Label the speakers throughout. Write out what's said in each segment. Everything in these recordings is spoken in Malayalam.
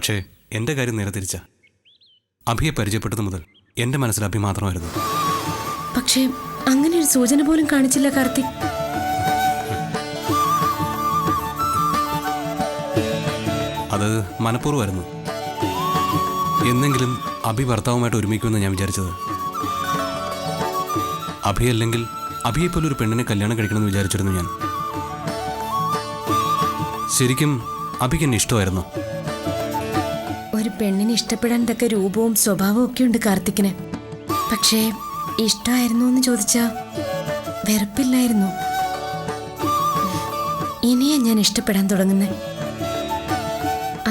Speaker 1: പക്ഷേ എൻ്റെ കാര്യം നേരെ തിരിച്ച. അഭിയെ പരിചയപ്പെട്ടത് മുതൽ എൻ്റെ മനസ്സിൽ അഭി മാത്രമായിരുന്നു.
Speaker 2: പക്ഷേ അങ്ങനെ ഒരു സൂചന പോലും കാണിച്ചില്ല കാർത്തിക്.
Speaker 1: അത് മനഃപൂർവ്വമായിരുന്നു. എന്നെങ്കിലും അഭി ഭർത്താവുമായിട്ട് ഒരുമിക്കുമെന്ന് ഞാൻ വിചാരിച്ചത്. അഭി അല്ലെങ്കിൽ അഭിയെപ്പോലെ ഒരു പെണ്ണിനെ കല്യാണം കഴിക്കണമെന്ന് വിചാരിച്ചിരുന്നു ഞാൻ. ശരിക്കും അഭിക്ക് എന്നെ ഇഷ്ടമായിരുന്നു.
Speaker 2: ഒരു പെണ്ണിനെ ഇഷ്ടപ്പെടാൻ തക്ക രൂപവും സ്വഭാവവും ഒക്കെ ഉണ്ട് കാർത്തിക്കിന്. പക്ഷേ ഇഷ്ടമായിരുന്നു എന്ന് ചോദിച്ചാ വെറുപ്പില്ലായിരുന്നു. ഇനിയാ ഞാൻ ഇഷ്ടപ്പെടാൻ തുടങ്ങുന്നത്.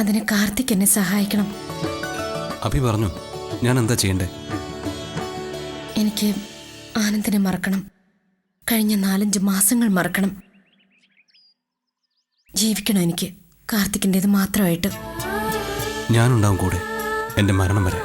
Speaker 2: അതിന് കാർത്തിക് എന്നെ സഹായിക്കണം.
Speaker 1: അഭി പറഞ്ഞു, ഞാൻ എന്താ ചെയ്യണ്ടേ?
Speaker 2: എനിക്ക് ആനന്ദിനെ മറക്കണം. കഴിഞ്ഞ 4-5 മാസങ്ങൾ മറക്കണം. ജീവിക്കണം എനിക്ക് കാർത്തിക്കിൻ്റെത് മാത്രമായിട്ട്.
Speaker 1: ഞാനുണ്ടാവും കൂടെ എൻ്റെ മരണം വരെ.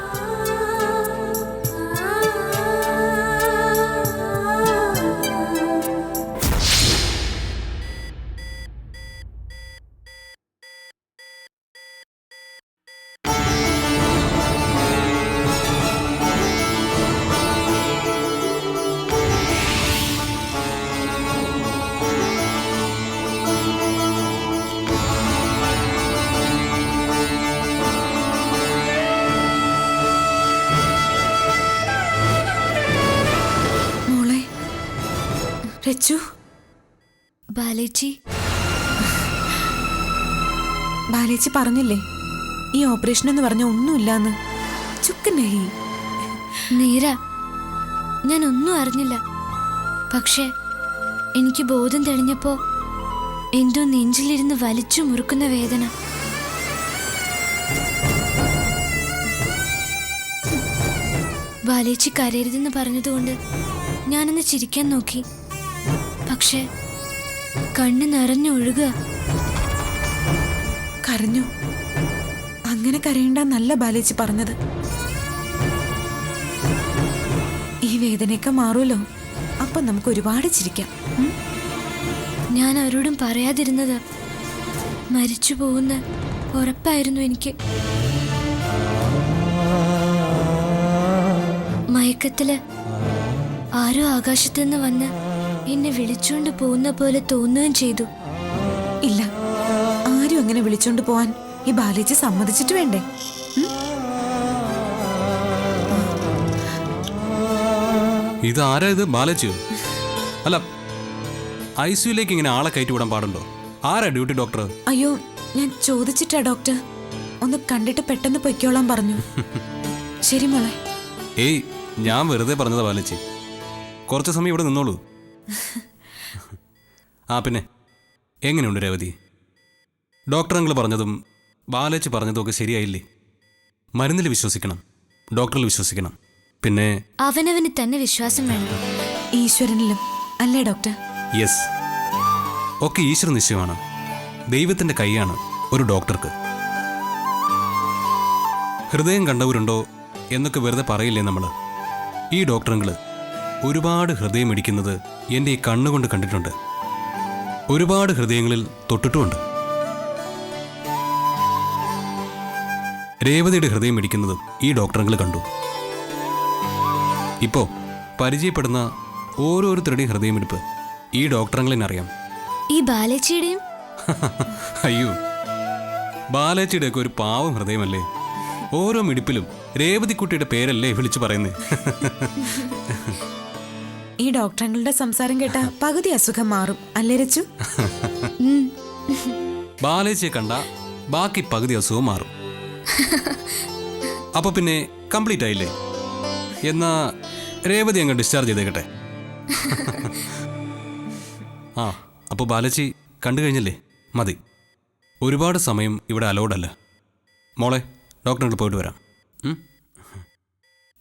Speaker 2: രച്ചു,
Speaker 3: ബാലേച്ചി
Speaker 4: പറഞ്ഞില്ലേ ഈ ഓപ്പറേഷൻ എന്ന് പറഞ്ഞ ഒന്നുമില്ലാന്ന്. ചുക്കനഹി
Speaker 3: നീര, ഞാൻ ഒന്നും അറിഞ്ഞില്ല. പക്ഷെ എനിക്ക് ബോധം തെളിഞ്ഞപ്പോ എന്തോ നെഞ്ചിലിരുന്ന് വലിച്ചു മുറുക്കുന്ന വേദന. ബാലേച്ചി കരയരുതെന്ന് പറഞ്ഞതുകൊണ്ട് ഞാനൊന്ന് ചിരിക്കാൻ നോക്കി. പക്ഷെ കണ്ണ് നിറഞ്ഞൊഴുകുക.
Speaker 4: കരഞ്ഞു? അങ്ങനെ കരയണ്ടെന്നല്ല ബാലേച്ചി പറഞ്ഞത്. ഈ വേദനയൊക്കെ മാറുമല്ലോ, അപ്പൊ നമുക്ക് ഒരുപാട് ചിരിക്കാം.
Speaker 3: ഞാൻ ആരോടും പറയാതിരുന്നത് മരിച്ചു പോകുന്ന ഉറപ്പായിരുന്നു എനിക്ക്. മയക്കത്തില് ആരോ ആകാശത്തുനിന്ന് വന്ന് എന്നെ വിളിച്ചോണ്ട് പോകുന്ന പോലെ തോന്നുകയും ചെയ്തു.
Speaker 4: ഇല്ല, ആരും അങ്ങനെ വിളിച്ചോണ്ട് പോവാൻ ഈ ബാലേച്ചി സമ്മതിച്ചിട്ട് വേണ്ടേ?
Speaker 1: ഇതാരാ ഇത്? ബാലേച്ചിയോ? അല്ല, ICUലേക്ക് ഇങ്ങനെ ആളെ കയറ്റി വിടാൻ പാടുണ്ടോ? ആരാ ഡ്യൂട്ടി ഡോക്ടർ?
Speaker 4: അയ്യോ, ഞാൻ ചോദിച്ചിട്ടാ ഡോക്ടർ. ഒന്ന് കണ്ടിട്ട് പെട്ടെന്ന് പൊയ്ക്കോളാൻ പറഞ്ഞു. ശരി മോളെ.
Speaker 1: ഏയ്, ഞാൻ വെറുതെ പറഞ്ഞതാ ബാലേച്ചി. കുറച്ച് സമയം ഇവിടെ നിന്നോളൂ. പിന്നെ എങ്ങനെയുണ്ട് രേവതി? ഡോക്ടർ അങ്കിൾ പറഞ്ഞതും ബാലേച്ചി പറഞ്ഞതും ഒക്കെ ശരിയായില്ലേ? മരുന്നിൽ വിശ്വസിക്കണം, ഡോക്ടറിൽ വിശ്വസിക്കണം. പിന്നെ
Speaker 3: അവനവന് തന്നെ വിശ്വാസം വേണം.
Speaker 4: ഈശ്വരനിലും അല്ലേ ഡോക്ടർ?
Speaker 1: യെസ്, ഒക്കെ ഈശ്വര നിശ്ചയമാണ്. ദൈവത്തിൻ്റെ കൈയാണ് ഒരു ഡോക്ടർക്ക്. ഹൃദയം കണ്ടവരുണ്ടോ എന്നൊക്കെ വെറുതെ പറയില്ലേ നമ്മൾ? ഈ ഡോക്ടറുകൾ ഒരുപാട് ഹൃദയം ഇടിക്കുന്നത് എൻ്റെ ഈ കണ്ണുകൊണ്ട് കണ്ടിട്ടുണ്ട്. ഒരുപാട് ഹൃദയങ്ങളിൽ തൊട്ടിട്ടുമുണ്ട്. രേവതിയുടെ ഹൃദയം ഇടിക്കുന്നതും ഈ ഡോക്ടറുകൾ കണ്ടു. ഇപ്പോൾ പരിചയപ്പെടുന്ന ഓരോരുത്തരുടെയും ഹൃദയമിടിപ്പ് ഈ ഡോക്ടറുകളിനറിയാം.
Speaker 3: ഈ ബാലേച്ചിയുടെയും?
Speaker 1: അയ്യോ, ബാലേച്ചിയുടെയൊക്കെ ഒരു പാവം ഹൃദയമല്ലേ. ഓരോ മിടിപ്പിലും രേവതിക്കുട്ടിയുടെ പേരല്ലേ വിളിച്ചു പറയുന്നേ.
Speaker 4: ഈ ഡോക്ടറുകളുടെ സംസാരം കേട്ട പകുതി അസുഖം മാറും അല്ലേ രച്ചു?
Speaker 1: ബാലേച്ചിയെ കണ്ട ബാക്കി പകുതി അസുഖം മാറും. അപ്പൊ പിന്നെ കംപ്ലീറ്റ് ആയില്ലേ? എന്നാ രേവതി അങ്ങ് ഡിസ്ചാർജ് ചെയ്തേക്കട്ടെ. അപ്പോൾ ബാലേച്ചി കണ്ടു കഴിഞ്ഞില്ലേ? മതി. ഒരുപാട് സമയം ഇവിടെ അലൗഡല്ല. മോളെ, ഡോക്ടറിനോട് പോയിട്ട് വരാം.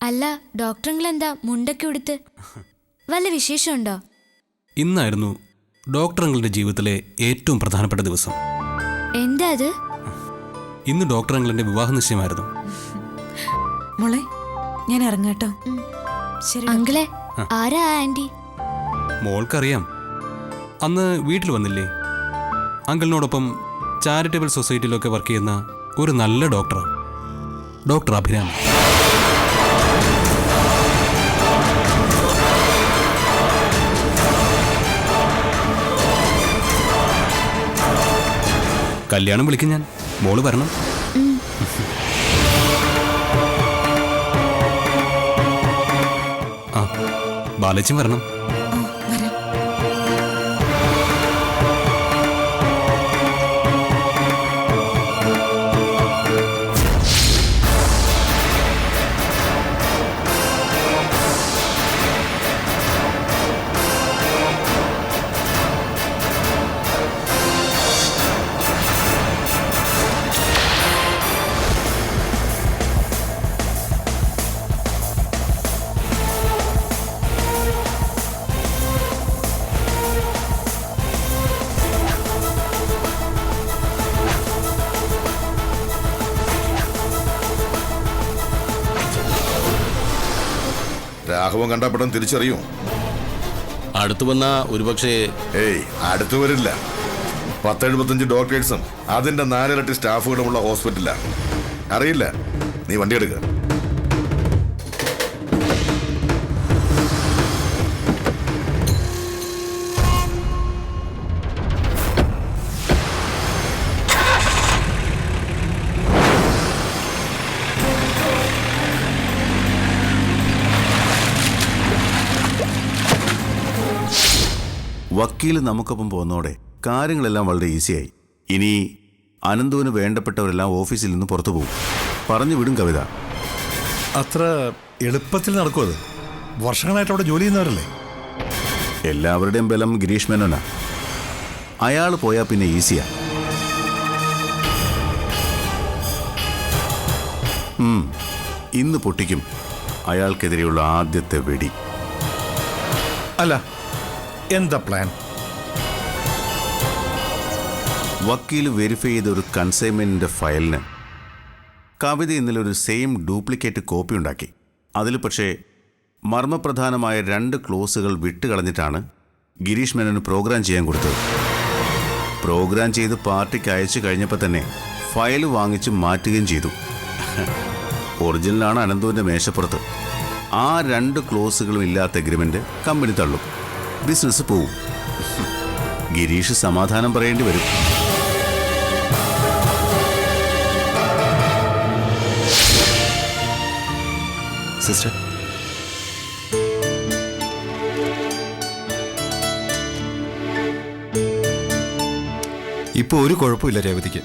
Speaker 3: അല്ല, ഡോക്ടറെന്താ മുണ്ടൊക്കെ ഉടുത്ത്? വല്ല വിശേഷമുണ്ടോ?
Speaker 1: ഇന്നായിരുന്നു ഡോക്ടറുകളുടെ ജീവിതത്തിലെ ഏറ്റവും പ്രധാനപ്പെട്ട ദിവസം.
Speaker 3: എന്താ അത്?
Speaker 1: ഇന്ന് ഡോക്ടറുകളുടെ വിവാഹ നിശ്ചയമായിരുന്നു.
Speaker 4: മോളെ, ഞാൻ ഇറങ്ങാട്ടോ. ശരി
Speaker 3: അങ്കിളെ, ആരാ ആന്റി?
Speaker 1: മോൾക്കറിയാം, അന്ന് വീട്ടിൽ വന്നില്ലേ? അങ്കിളിനോടൊപ്പം ചാരിറ്റബിൾ സൊസൈറ്റിയിലൊക്കെ വർക്ക് ചെയ്യുന്ന ഒരു നല്ല ഡോക്ടറാണ്, ഡോക്ടർ അഭിരാമി. കല്യാണം വിളിക്കും ഞാൻ, മോള് വരണം. ആ, ബാലച്ചും വരണം.
Speaker 4: ഓ, വരാം.
Speaker 5: രാഘവൻ കണ്ടപ്പെടാൻ തിരിച്ചറിയും.
Speaker 6: അടുത്തു വന്ന ഒരുപക്ഷെ
Speaker 5: ഏയ്, അടുത്തു വരില്ല. 10-75 ഡോക്ടേഴ്സും അതിന്റെ 4 ഇരട്ടി സ്റ്റാഫുകളുമുള്ള ഹോസ്പിറ്റലാണ്. അറിയില്ല. നീ വണ്ടി എടുക്കുക.
Speaker 7: വക്കീൽ നമുക്കൊപ്പം പോകുന്നതോടെ കാര്യങ്ങളെല്ലാം വളരെ ഈസിയായി. ഇനി അനന്തുവിന് വേണ്ടപ്പെട്ടവരെല്ലാം ഓഫീസിൽ നിന്ന് പുറത്തു പോകും. പറഞ്ഞു വിടും കവിത.
Speaker 8: അത്ര എളുപ്പത്തിൽ നടക്കും അത്? വർഷങ്ങളായിട്ട് അവിടെ ജോലി ചെയ്യുന്നവരല്ലേ?
Speaker 7: എല്ലാവരുടെയും ബലം ഗിരീഷ് മേനോനാ. അയാൾ പോയാൽ പിന്നെ ഈസിയാ. ഇന്ന് പൊട്ടിക്കും അയാൾക്കെതിരെയുള്ള ആദ്യത്തെ വെടി.
Speaker 8: അല്ല, എന്താ പ്ലാൻ?
Speaker 7: വക്കീൽ വെരിഫൈ ചെയ്ത ഒരു കൺസൈൻമെന്റിന്റെ ഫയലിന് കവിത ഇന്നലെ ഒരു സെയിം ഡ്യൂപ്ലിക്കേറ്റ് കോപ്പി ഉണ്ടാക്കി. അതിൽ പക്ഷേ മർമ്മപ്രധാനമായ 2 ക്ലോസുകൾ വിട്ടുകളഞ്ഞിട്ടാണ് ഗിരീഷ് മേനോന് പ്രോഗ്രാം ചെയ്യാൻ കൊടുത്തത്. പ്രോഗ്രാം ചെയ്ത് പാർട്ടിക്ക് അയച്ചു കഴിഞ്ഞപ്പോൾ തന്നെ ഫയൽ വാങ്ങിച്ച് മാറ്റുകയും ചെയ്തു. ഒറിജിനലാണ് അനന്തുവിൻ്റെ മേശപ്പുറത്ത്. ആ 2 ക്ലോസുകളും ഇല്ലാത്ത എഗ്രിമെന്റ് കമ്പനി തള്ളും, ബിസിനസ് പോവും. ഗിരീഷ് സമാധാനം പറയേണ്ടി വരും.
Speaker 9: സിസ്റ്റർ, ഇപ്പൊ ഒരു കുഴപ്പമില്ല രേവതിക്ക്.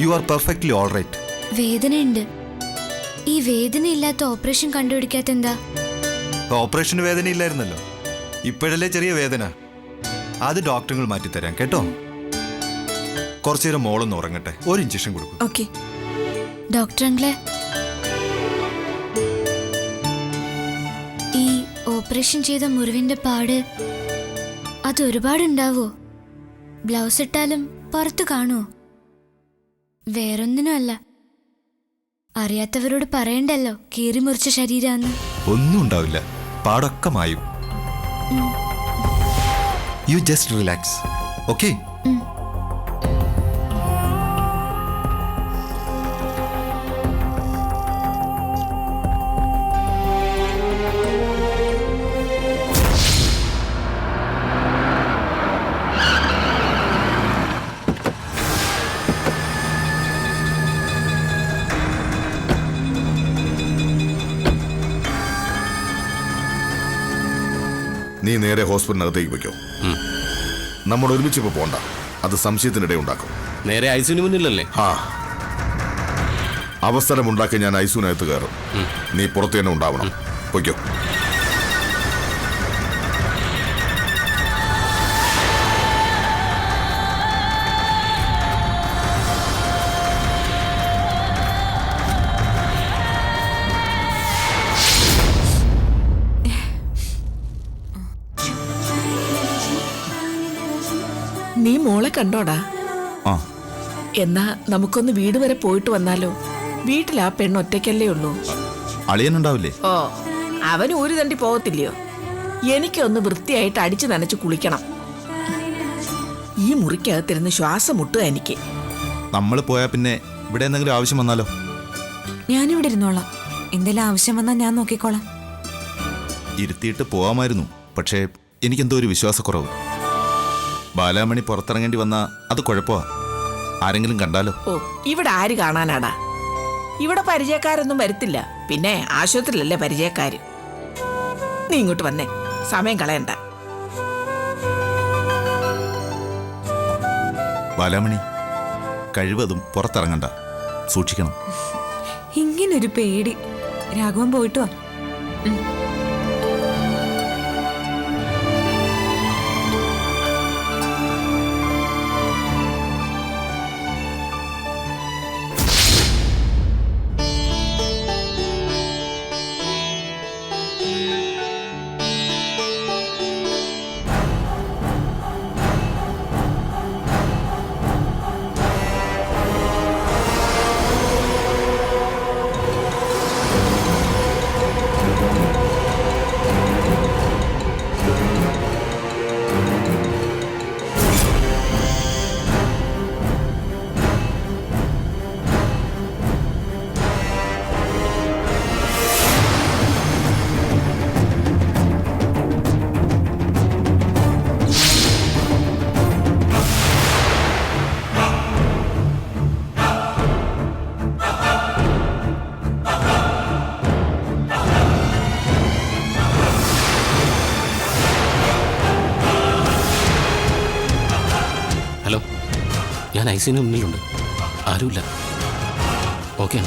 Speaker 9: You are perfectly all right.
Speaker 3: വേദനയുണ്ട്. ഈ വേദന ഇല്ലാത്ത ഓപ്പറേഷൻ കണ്ടുപിടിക്കാത്ത എന്താ?
Speaker 9: ഓപ്പറേഷന് വേദന ഇല്ലായിരുന്നല്ലോ, ഇപ്പോഴല്ലേ ചെറിയ വേദന. അത് ഡോക്ടറുകൾ മാറ്റിത്തരാം കേട്ടോ. കുറച്ചു നേരം മോളൊന്ന് ഉറങ്ങട്ടെ, ഒരു ഇഞ്ചക്ഷൻ കൊടുക്കും.
Speaker 4: ഓക്കെ.
Speaker 3: ഡോക്ടർ അങ്കിളെ, ഈ ഓപ്പറേഷൻ ചെയ്ത മുറിവിന്റെ പാട് അത് ഒരുപാടുണ്ടാവോ? ബ്ലൗസ് ഇട്ടാലും പുറത്ത് കാണുമോ? വേറൊന്നിനും അല്ല, അറിയാത്തവരോട് പറയണ്ടല്ലോ കീറി മുറിച്ച ശരീരാന്ന്.
Speaker 9: ഒന്നും ഉണ്ടാവില്ല, പാടൊക്കെ മായും. You just relax, okay?
Speaker 5: നീ നേരെ ഹോസ്പിറ്റലിനകത്തേക്ക് വയ്ക്കോ. നമ്മൾ ഒരുമിച്ച് ഇപ്പോൾ പോണ്ട, അത് സംശയത്തിനിടെ ഉണ്ടാക്കും.
Speaker 6: നേരെ ഐസിന് മുന്നിലല്ലേ?
Speaker 5: ആ, അവസരമുണ്ടാക്കി ഞാൻ ഐസുവിനകത്ത് കയറും. നീ പുറത്ത് തന്നെ ഉണ്ടാവണം. പൊയ്ക്കോ.
Speaker 10: നീ മോളെ കണ്ടോടാ?
Speaker 9: ആ,
Speaker 10: എന്നാ നമുക്കൊന്ന് വീട് വരെ പോയിട്ട് വന്നാലോ? വീട്ടിൽ ആ പെണ്ണ് ഒറ്റയ്ക്കല്ലേ ഉള്ളൂ.
Speaker 9: അളിയനുണ്ടാവില്ലേ?
Speaker 10: ഓ, അവന് ഒരു തണ്ടി പോകത്തില്ലയോ? എനിക്കൊന്ന് വൃത്തിയായിട്ട് അടിച്ചു നനച്ച് കുളിക്കണം. ഈ മുറിക്കകത്തിരുന്ന് ശ്വാസം മുട്ടുക എനിക്ക്.
Speaker 9: നമ്മൾ പോയാൽ പിന്നെ ഇവിടെ എന്തെങ്കിലും ആവശ്യം വന്നാലോ?
Speaker 4: ഞാനിവിടെ ഇരുന്നോളാം. എന്തെങ്കിലും ആവശ്യം വന്നാൽ ഞാൻ നോക്കിക്കോളാം.
Speaker 9: ഇരുത്തിയിട്ട് പോവാമായിരുന്നു, പക്ഷേ എനിക്കെന്തോ ഒരു വിശ്വാസക്കുറവ്. ബാലാമണി പുറത്തിറങ്ങേണ്ടി വന്നാൽ അത് കുഴപ്പമാ. ആരെങ്കിലും കണ്ടാലോ?
Speaker 10: ഓ, ഇവിടെ ആര് കാണാനാടാ? ഇവിടെ പരിചയക്കാരൊന്നും വരത്തില്ല. പിന്നെ ആശുപത്രിയിലല്ലേ പരിചയക്കാര്. നീ ഇങ്ങോട്ട് വന്നേ, സമയം കളയണ്ട.
Speaker 9: ബാലാമണി, കഴിവതും പുറത്തിറങ്ങണ്ട, സൂക്ഷിക്കണം.
Speaker 4: ഇങ്ങനൊരു പേടി. രാഘവൻ പോയിട്ട് വാ.
Speaker 6: ഹലോ, ഞാൻ ഐസിന് മുന്നിലുണ്ട്. ആരുമില്ല. ഓക്കെ.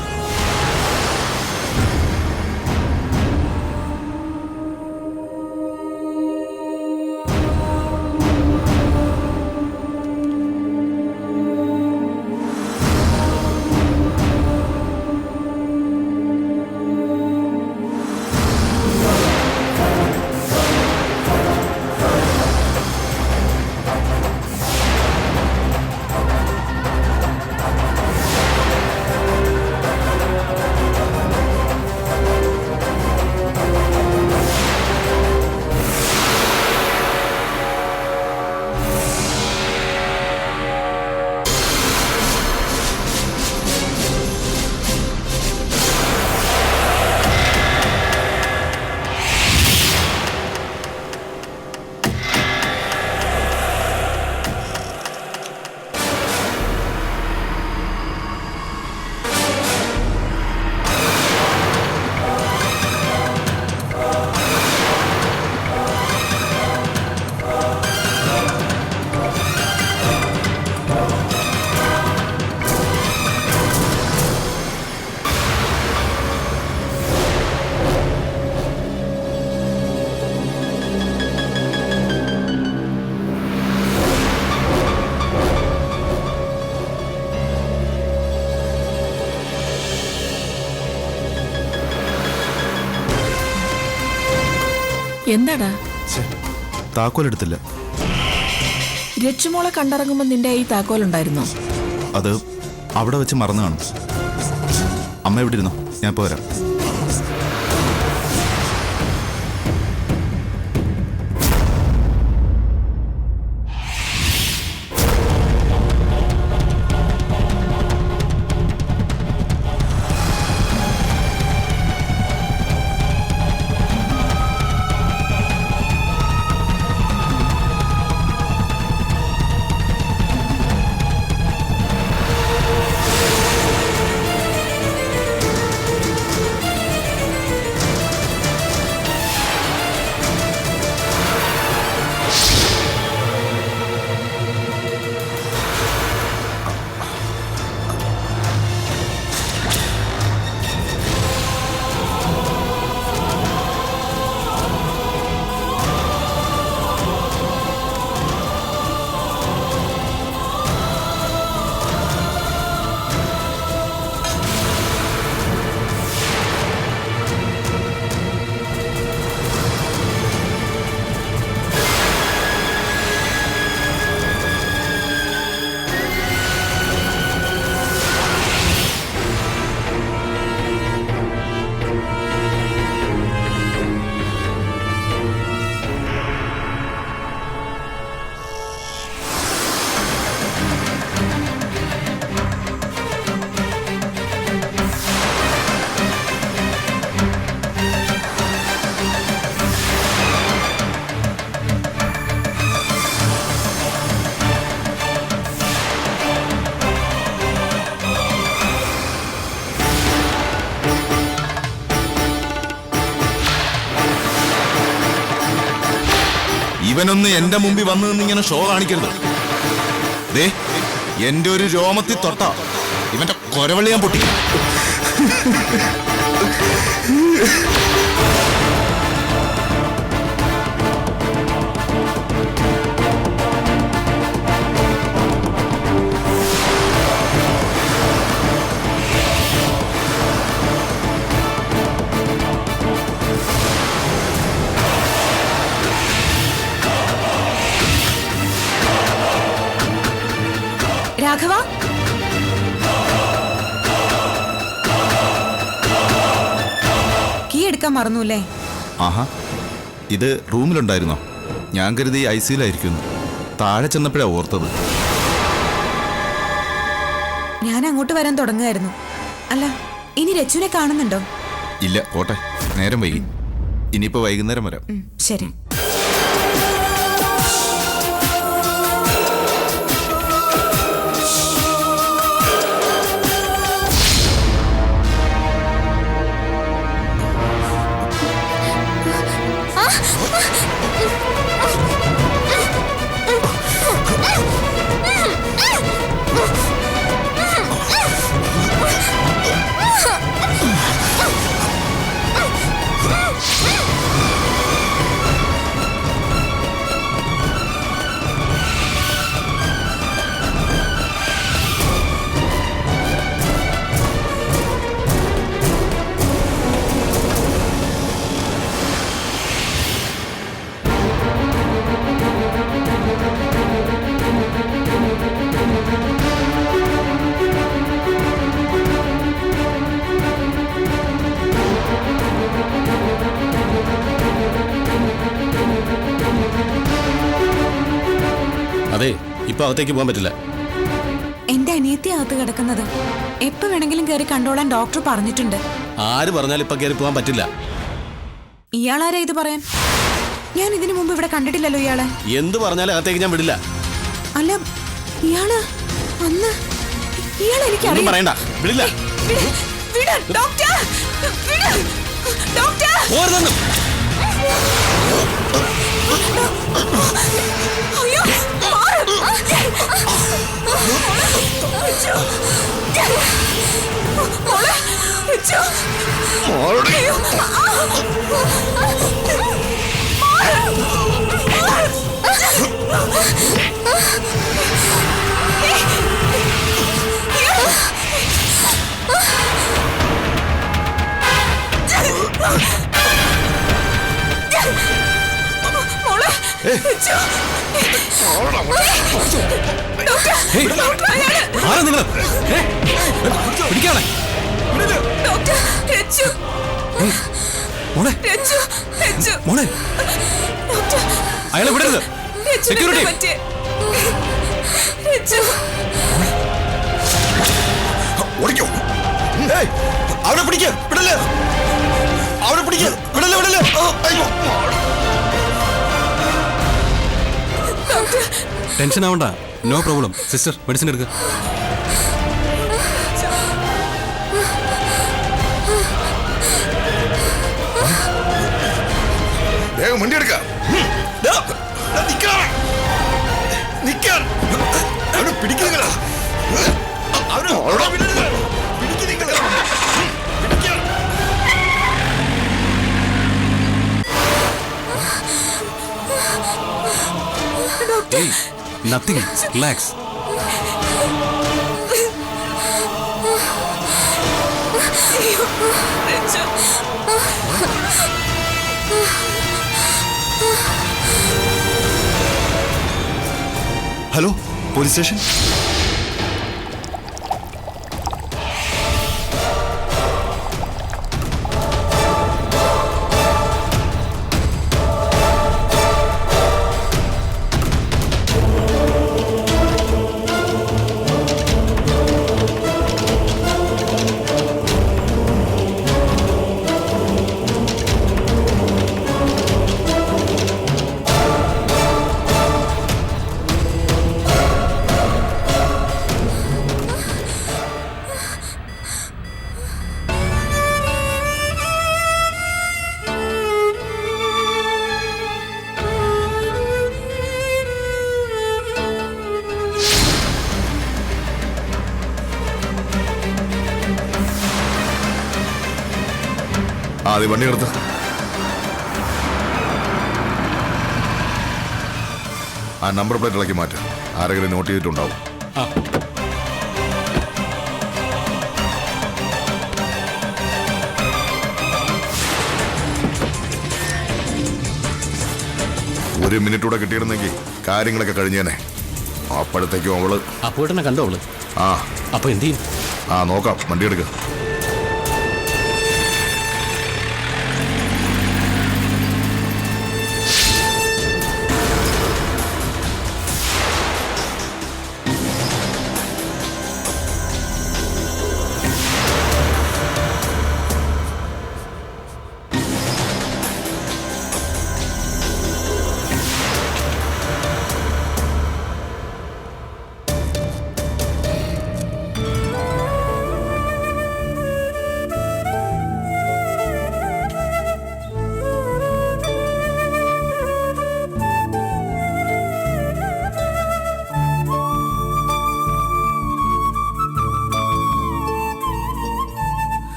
Speaker 10: എന്താടാ?
Speaker 9: താക്കോലെടുത്തില്ല.
Speaker 10: രച്ചുമോളെ കണ്ടിറങ്ങുമ്പോൾ നിന്റെ ഈ താക്കോലുണ്ടായിരുന്നോ?
Speaker 9: അത് അവിടെ വെച്ച് മറന്നു കാണും. അമ്മ എവിടെ ഇരുന്നോ, ഞാൻ പോരാ.
Speaker 11: ഇവനൊന്ന് എന്റെ മുമ്പിൽ വന്നു നിന്ന് ഇങ്ങനെ ഷോ കാണിക്കരുത്. ദേ എന്റെ ഒരു രോമത്തിൽ തൊട്ട ഇവന്റെ കൊരവള്ളി ഞാൻ പൊട്ടി.
Speaker 4: രാഘവ, കീ എടുക്കാൻ മറന്നൂല്ലേ?
Speaker 11: ആഹാ, ഇത് റൂമിലുണ്ടായിരുന്നോ? ഞാൻ കരുതി ICUലായിരിക്കുന്നു. താഴെ ചെന്നപ്പോഴാ ഓർത്തത്.
Speaker 4: ഞാൻ അങ്ങോട്ട് വരാൻ തുടങ്ങുമായിരുന്നു. അല്ല, ഇനി രച്ചുവിനെ കാണുന്നുണ്ടോ?
Speaker 11: ഇല്ല, പോട്ടെ, നേരം വൈകി. ഇനിയിപ്പോ വൈകുന്നേരം വരാം.
Speaker 4: ശരി.
Speaker 6: അതെ, ഇപ്പൊ അകത്തേക്ക് പോകാൻ പറ്റില്ല.
Speaker 4: എന്റെ അനിയത്തി അകത്ത് കിടക്കുന്നത്. എപ്പോ വേണമെങ്കിലും കയറി കണ്ടോളാൻ ഡോക്ടർ പറഞ്ഞിട്ടുണ്ട്.
Speaker 6: ആര് പറഞ്ഞാലും ഇപ്പൊ കയറി പോകാൻ പറ്റില്ല.
Speaker 4: ഇയാളാരാ ഇത് പറയാൻ? ഞാൻ ഇതിനു മുമ്പ് ഇവിടെ കണ്ടിട്ടില്ലല്ലോ ഇയാളെ.
Speaker 6: എന്ത് പറഞ്ഞാലും അകത്തേക്ക് ഞാൻ വിടില്ല.
Speaker 4: അല്ല, ഇയാള് അന്ന് ഇയാളെ
Speaker 6: ഒന്നും
Speaker 4: എനിക്കറിയാം.
Speaker 6: പറയണ്ട, വിടില്ല.
Speaker 4: ഡോക്ടർ, ഡോക്ടർ,
Speaker 6: പോരുതെന്നും.
Speaker 4: അയ്യോ,
Speaker 1: ആരാ നിങ്ങള്? പിടിക്കാണേ. മോളെ, മോളെ, അയാളെ വിടരുത്. സെക്യൂരിറ്റി.
Speaker 11: ഓടിക്കോ. അവിടെ പിടിക്ക, വിടല്ലേ, അവിടെ പിടിക്ക, വിടല്ലേ, വിടല്ലേ.
Speaker 1: ടെൻഷൻ ആവണ്ട, നോ പ്രോബ്ലം. സിസ്റ്റർ, മെഡിസിൻ എടുക്കുക.
Speaker 5: വേഗം വണ്ടി എടുക്ക.
Speaker 11: പിടിക്കുക.
Speaker 1: Hey, nothing. Relax.
Speaker 11: Hello, police station.
Speaker 5: നീ വണ്ടി എടുത്ത്. ആ നമ്പർ പ്ലേറ്റ് ഇളക്കി മാറ്റ്. ആരെങ്കിലും നോട്ട് ചെയ്തിട്ടുണ്ടാവും.
Speaker 6: ആ.
Speaker 5: ഒരു മിനിറ്റ് കൂടെ കിട്ടിയിരുന്നെങ്കിൽ കാര്യങ്ങളൊക്കെ കഴിഞ്ഞേനെ. അപ്പോഴത്തേക്കും അവള്
Speaker 6: അപ്പോഴെന്നെ കണ്ടോ അവള്?
Speaker 5: ആ
Speaker 6: അപ്പൊ എന്ത് ചെയ്യും?
Speaker 5: നോക്കാം. വണ്ടി എടുക്കുക.